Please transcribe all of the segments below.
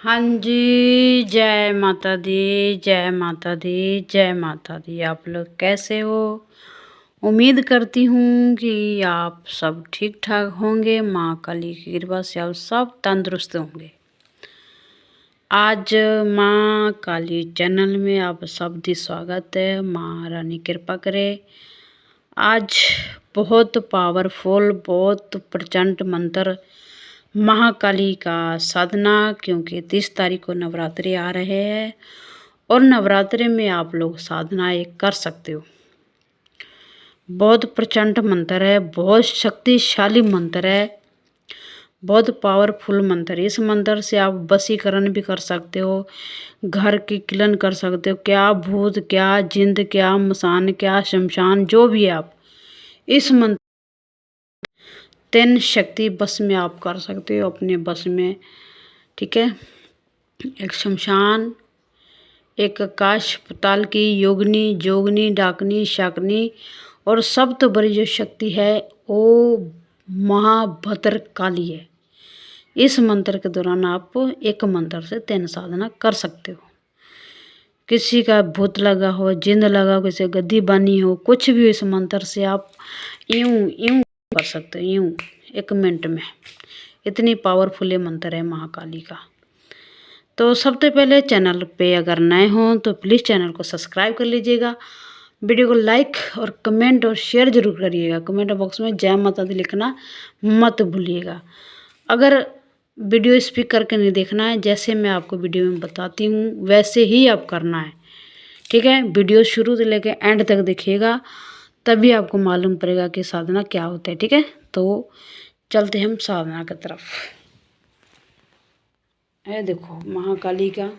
हाँ जी, जय माता दी, जय माता दी, जय माता दी। आप लोग कैसे हो? उम्मीद करती हूँ कि आप सब ठीक ठाक होंगे। माँ काली की कृपा से आप सब तंदुरुस्त होंगे। आज माँ काली चैनल में आप सब दी स्वागत है। माँ रानी कृपा करे। आज बहुत पावरफुल, बहुत प्रचंड मंत्र महाकाली का साधना, क्योंकि 30 तारीख को नवरात्रि आ रहे हैं और नवरात्रि में आप लोग साधना एक कर सकते हो। बहुत प्रचंड मंत्र है, बहुत शक्तिशाली मंत्र है, बहुत पावरफुल मंत्र है। इस मंत्र से आप वशीकरण भी कर सकते हो, घर की किलन कर सकते हो। क्या भूत, क्या जिंद, क्या मसान, क्या शमशान, जो भी है आप इस मंत्र 3 शक्ति बस में आप कर सकते हो, अपने बस में। ठीक है, एक शमशान, एक आकाश पाताल की योगिनी, जोगनी, डाकनी, शाकनी, और सब तो बड़ी जो शक्ति है वो महाभद्र काली है। इस मंत्र के दौरान आप एक मंत्र से 3 साधना कर सकते हो। किसी का भूत लगा हो, जिंद लगा हो, किसी गद्दी बानी हो, कुछ भी इस मंत्र से आप यूं यूं कर सकते हो, यूं 1 मिनट में। इतनी पावरफुल ये मंत्र है महाकाली का। तो सबसे पहले चैनल पे अगर नए हों तो प्लीज़ चैनल को सब्सक्राइब कर लीजिएगा। वीडियो को लाइक और कमेंट और शेयर जरूर करिएगा। कमेंट बॉक्स में जय माता दी लिखना मत भूलिएगा। अगर वीडियो स्पीक करके नहीं देखना है, जैसे मैं आपको वीडियो में बताती हूँ वैसे ही आप करना है। ठीक है, वीडियो शुरू से लेकर एंड तक देखिएगा, तभी आपको मालूम पड़ेगा कि साधना क्या होता है। ठीक है, तो चलते हम साधना की तरफ। है देखो महाकाली का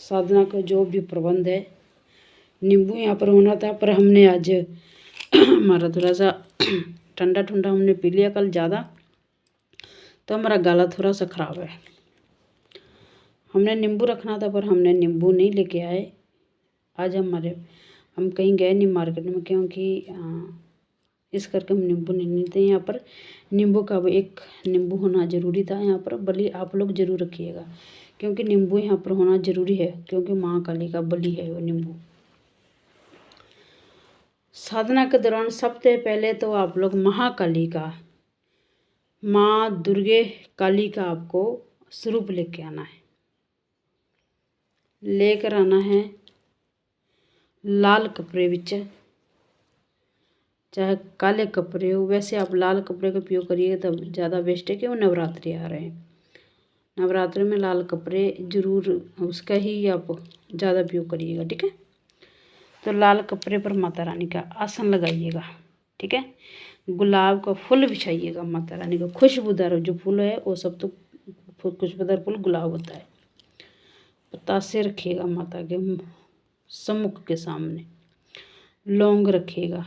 साधना का जो भी प्रबंध है। नींबू यहाँ पर होना था, पर हमने आज हमारा थोड़ा सा ठंडा ठंडा हमने पी लिया कल ज़्यादा, तो हमारा गला थोड़ा सा ख़राब है। हमने नींबू रखना था पर हमने नींबू नहीं लेके आए। आज हम कहीं गए नहीं मार्केट में, क्योंकि इस करके हम नींबू नहीं लेते। यहाँ पर नींबू का एक नींबू होना ज़रूरी था यहाँ पर। बलि आप लोग ज़रूर रखिएगा, क्योंकि नींबू यहाँ पर होना ज़रूरी है, क्योंकि महाकाली का बलि है वो नींबू। साधना के दौरान सबसे पहले तो आप लोग महाकाली का, माँ दुर्गे काली का आपको स्वरूप लेके आना है। लेकर आना है लाल कपड़े विच, चाहे काले कपड़े हो, वैसे आप लाल कपड़े का उपयोग करिए तब ज़्यादा बेस्ट है, कि वो नवरात्रि आ रहे हैं। नवरात्रि में लाल कपड़े जरूर उसका ही आप ज़्यादा उपयोग करिएगा। ठीक है, तो लाल कपड़े पर माता रानी का आसन लगाइएगा। ठीक है, गुलाब का फूल बिछाइएगा। माता रानी का खुशबूदार जो फूल है वो सब तो खुशबूदार फूल गुलाब होता है। पतासे रखिएगा माता के सम्मुख के सामने। लौंग रखिएगा,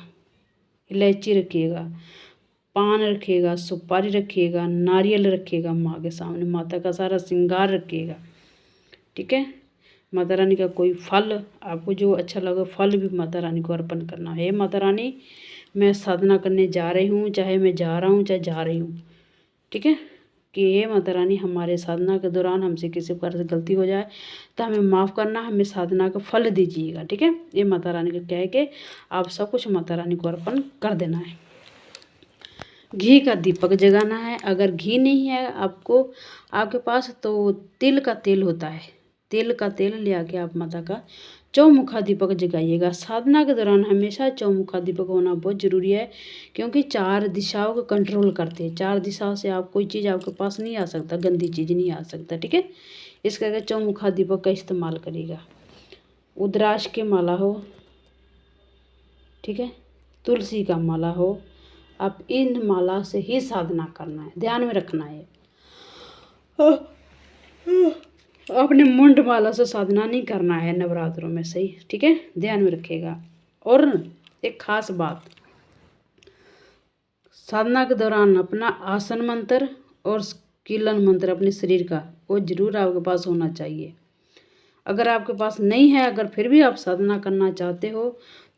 इलायची रखिएगा, पान रखिएगा, सुपारी रखिएगा, नारियल रखिएगा माँ के सामने। माता का सारा श्रृंगार रखिएगा। ठीक है, माता रानी का कोई फल आपको जो अच्छा लगे फल भी माता रानी को अर्पण करना है। माता रानी, मैं साधना करने जा रही हूँ, चाहे मैं जा रहा हूँ चाहे जा रही हूँ। ठीक है, कि हे माता रानी, हमारे साधना के दौरान हमसे किसी प्रकार से गलती हो जाए तो हमें माफ़ करना, हमें साधना का फल दीजिएगा। ठीक है, ये माता रानी का कह के आप सब कुछ माता रानी को अर्पण कर देना है। घी का दीपक जगाना है। अगर घी नहीं है आपको आपके पास तो तिल का तेल होता है, तिल का तेल ले आके आप माता का चौमुखा दीपक जगाइएगा। साधना के दौरान हमेशा चौमुखा दीपक होना बहुत ज़रूरी है, क्योंकि 4 दिशाओं को कंट्रोल करते हैं। 4 दिशाओं से आप कोई चीज़ आपके पास नहीं आ सकता, गंदी चीज़ नहीं आ सकता। ठीक है, इस करके चौमुखा दीपक का इस्तेमाल करिएगा। उद्राक्ष की माला हो, ठीक है, तुलसी का माला हो, आप इन माला से ही साधना करना है, ध्यान में रखना है। अपने मुंड माला से साधना नहीं करना है नवरात्रों में, सही। ठीक है, ध्यान में रखिएगा। और एक खास बात, साधना के दौरान अपना आसन मंत्र और कीलन मंत्र अपने शरीर का वो जरूर आपके पास होना चाहिए। अगर आपके पास नहीं है, अगर फिर भी आप साधना करना चाहते हो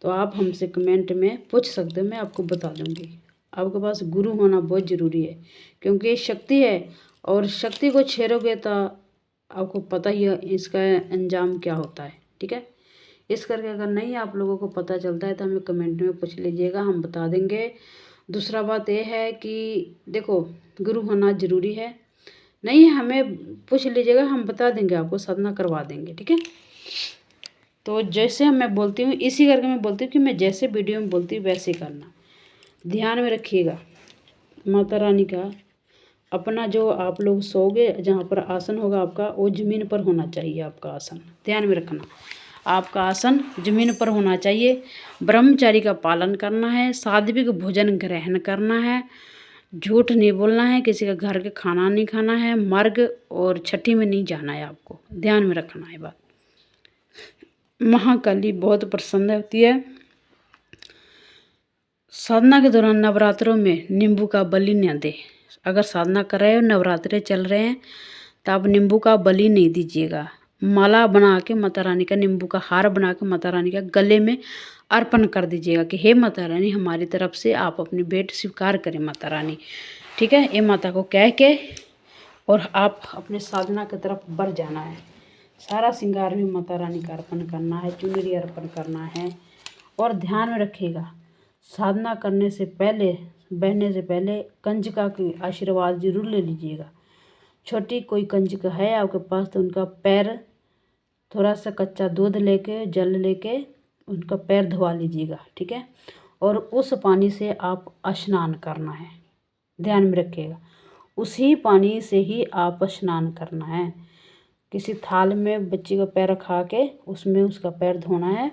तो आप हमसे कमेंट में पूछ सकते हो, मैं आपको बता दूंगी। आपके पास गुरु होना बहुत ज़रूरी है, क्योंकि ये शक्ति है और शक्ति को छेड़ोगे तो आपको पता ही है इसका अंजाम क्या होता है। ठीक है, इस करके अगर नहीं आप लोगों को पता चलता है तो हमें कमेंट में पूछ लीजिएगा, हम बता देंगे। दूसरा बात यह है कि देखो गुरु होना ज़रूरी है, नहीं हमें पूछ लीजिएगा, हम बता देंगे आपको, साधना करवा देंगे। ठीक है, तो जैसे मैं बोलती हूँ इसी करके मैं बोलती हूँ कि मैं जैसे वीडियो में बोलती हूँ वैसे करना। ध्यान में रखिएगा माता रानी का अपना जो आप लोग सोओगे जहाँ पर आसन होगा आपका वो ज़मीन पर होना चाहिए। आपका आसन ध्यान में रखना, आपका आसन ज़मीन पर होना चाहिए। ब्रह्मचारी का पालन करना है, सात्विक भोजन ग्रहण करना है, झूठ नहीं बोलना है, किसी का घर के खाना नहीं खाना है, मर्ग और छठी में नहीं जाना है। आपको ध्यान में रखना है बात। महाकाली बहुत प्रसन्न होती है। साधना के दौरान नवरात्रों में नींबू का बलि न दे। अगर साधना कर रहे हो, नवरात्रे चल रहे हैं, तो आप नींबू का बलि नहीं दीजिएगा। माला बना के माता रानी का, नींबू का हार बना के माता रानी का गले में अर्पण कर दीजिएगा कि हे माता रानी हमारी तरफ से आप अपनी भेंट स्वीकार करें माता रानी। ठीक है, ये माता को कह के और आप अपने साधना की तरफ बढ़ जाना है। सारा श्रृंगार भी माता रानी का अर्पण करना है, चुनरी अर्पण करना है। और ध्यान में रखिएगा साधना करने से पहले, बहने से पहले कंजका की आशीर्वाद जरूर ले लीजिएगा। छोटी कोई कंजक है आपके पास तो उनका पैर थोड़ा सा कच्चा दूध लेके, जल लेके उनका पैर धुआ लीजिएगा। ठीक है, और उस पानी से आप स्नान करना है। ध्यान में रखिएगा उसी पानी से ही आप स्नान करना है। किसी थाल में बच्ची का पैर रखा के उसमें उसका पैर धोना है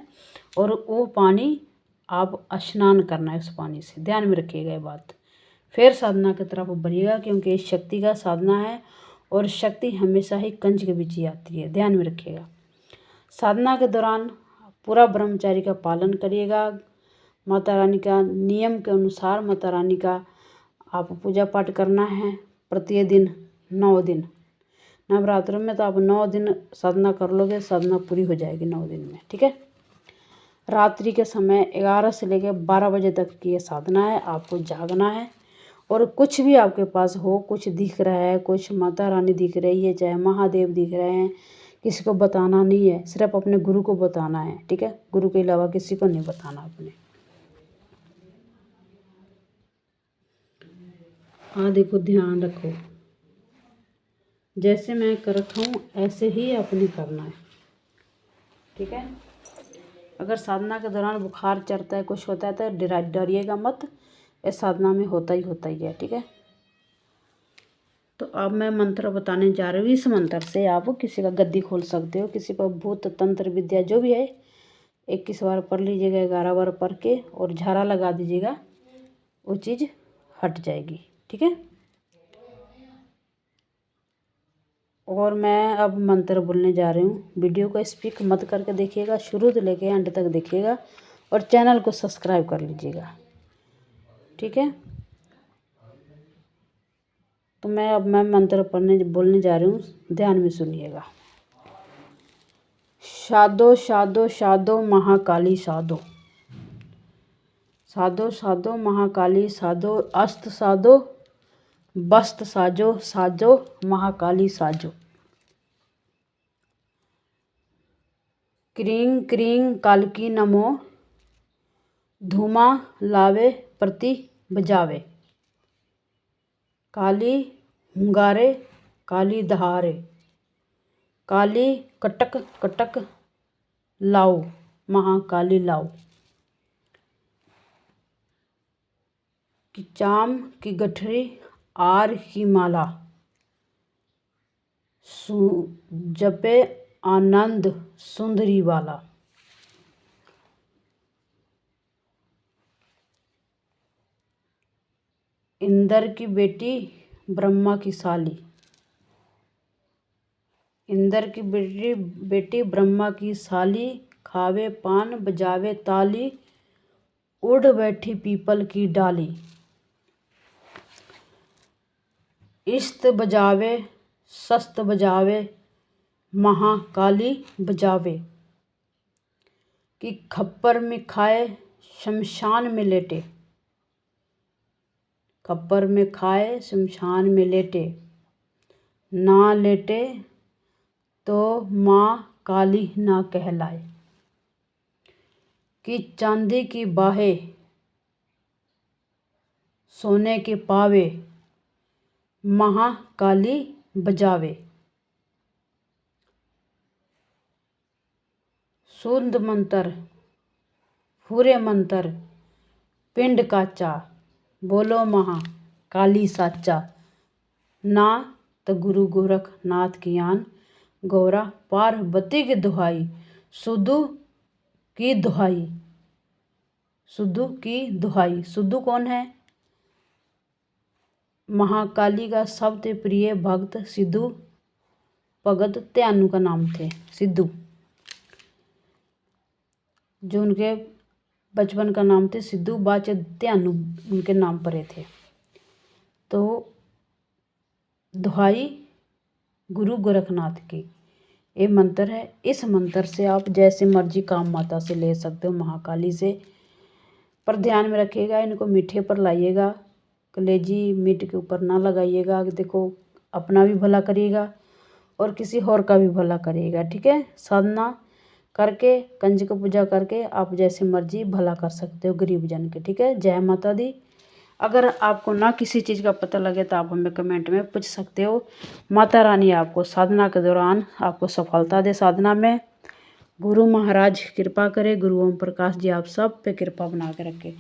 और वो पानी आप स्नान करना है उस पानी से। ध्यान में रखिएगा ये बात। फिर साधना की तरफ बढ़िएगा क्योंकि ये शक्ति का साधना है और शक्ति हमेशा ही कंज के बीच ही आती है। ध्यान में रखिएगा। साधना के दौरान पूरा ब्रह्मचारी का पालन करिएगा। माता रानी का नियम के अनुसार माता रानी का आप पूजा पाठ करना है प्रतिदिन 9 दिन। नवरात्रों में तो आप 9 दिन साधना कर लोगे, साधना पूरी हो जाएगी 9 दिन में। ठीक है, रात्रि के समय 11 से लेकर 12 बजे तक की ये साधना है। आपको जागना है और कुछ भी आपके पास हो, कुछ दिख रहा है, कुछ माता रानी दिख रही है, चाहे महादेव दिख रहे हैं, किसी को बताना नहीं है, सिर्फ अपने गुरु को बताना है। ठीक है, गुरु के अलावा किसी को नहीं बताना अपने। हाँ देखो, ध्यान रखो जैसे मैं कर रखा हूँ ऐसे ही अपने करना है। ठीक है, अगर साधना के दौरान बुखार चढ़ता है, कुछ होता है तो डरिएगा मत, इस साधना में होता ही है। ठीक है, तो अब मैं मंत्र बताने जा रही हूँ। इस मंत्र से आप किसी का गद्दी खोल सकते हो, किसी पर भूत तंत्र विद्या जो भी है 21 बार पढ़ लीजिएगा, 11 बार पढ़ के और झाड़ा लगा दीजिएगा, वो चीज़ हट जाएगी। ठीक है, और मैं अब मंत्र बोलने जा रही हूँ। वीडियो को स्किप मत करके देखिएगा, शुरू से लेके एंड तक देखिएगा और चैनल को सब्सक्राइब कर लीजिएगा। ठीक है, तो मैं मंत्र बोलने जा रही हूँ, ध्यान में सुनिएगा। साधो साधो साधो महाकाली साधो, साधो साधो महाकाली साधो, अस्त्र साधो वस्त्र साजो, साजो महाकाली साजो। क्रीं क्रीं कालकी नमो, धूमा लावे प्रति बजावे। काली हुंगारे काली दहारे, काली कटक कटक लाओ, महाकाली लाओ। कि चाम की गठरी आर की माला, जपे आनंद सुंदरी वाला। इंद्र की बेटी ब्रह्मा की साली, इंद्र की बेटी ब्रह्मा की साली, खावे पान बजावे ताली, उड़ बैठी पीपल की डाली। इस्त बजावे शस्त्र बजावे, महाकाली बजावे। कि खप्पर में खाए शमशान में लेटे, खप्पर में खाए शमशान में लेटे। ना लेटे तो माँ काली ना कहलाए, कि चांदी की बाहें सोने के पावे, महाकाली बजावे। शुद्ध मंत्र पूरे मंत्र पिंड काचा, बोलो महाकाली साचा। ना तो गुरु गोरखनाथ की आन, गौरा पार्वती की दुहाई, सुधु की दुहाई। सुधु की दुहाई। सुधु कौन है? महाकाली का सबसे प्रिय भक्त सिद्धू भगत त्यानु का नाम थे। सिद्धू जो उनके बचपन का नाम थे सिद्धू, बाद में त्यानु उनके नाम पड़े थे। तो दुहाई गुरु गोरखनाथ की ये मंत्र है। इस मंत्र से आप जैसे मर्जी काम माता से ले सकते हो, महाकाली से। पर ध्यान में रखिएगा, इनको मीठे पर लाइएगा, कलेजी मीट के ऊपर ना लगाइएगा। देखो अपना भी भला करिएगा और किसी और का भी भला करिएगा, ठीक है। साधना करके कंजक पूजा करके आप जैसे मर्जी भला कर सकते हो गरीब जन के, ठीक है। जय माता दी। अगर आपको ना किसी चीज़ का पता लगे तो आप हमें कमेंट में पूछ सकते हो। माता रानी आपको साधना के दौरान आपको सफलता दे साधना में। गुरु महाराज कृपा करे, गुरु ओम प्रकाश जी आप सब पे कृपा बना के रखे।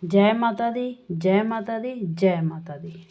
जय माता दी, जय माता दी, जय माता दी।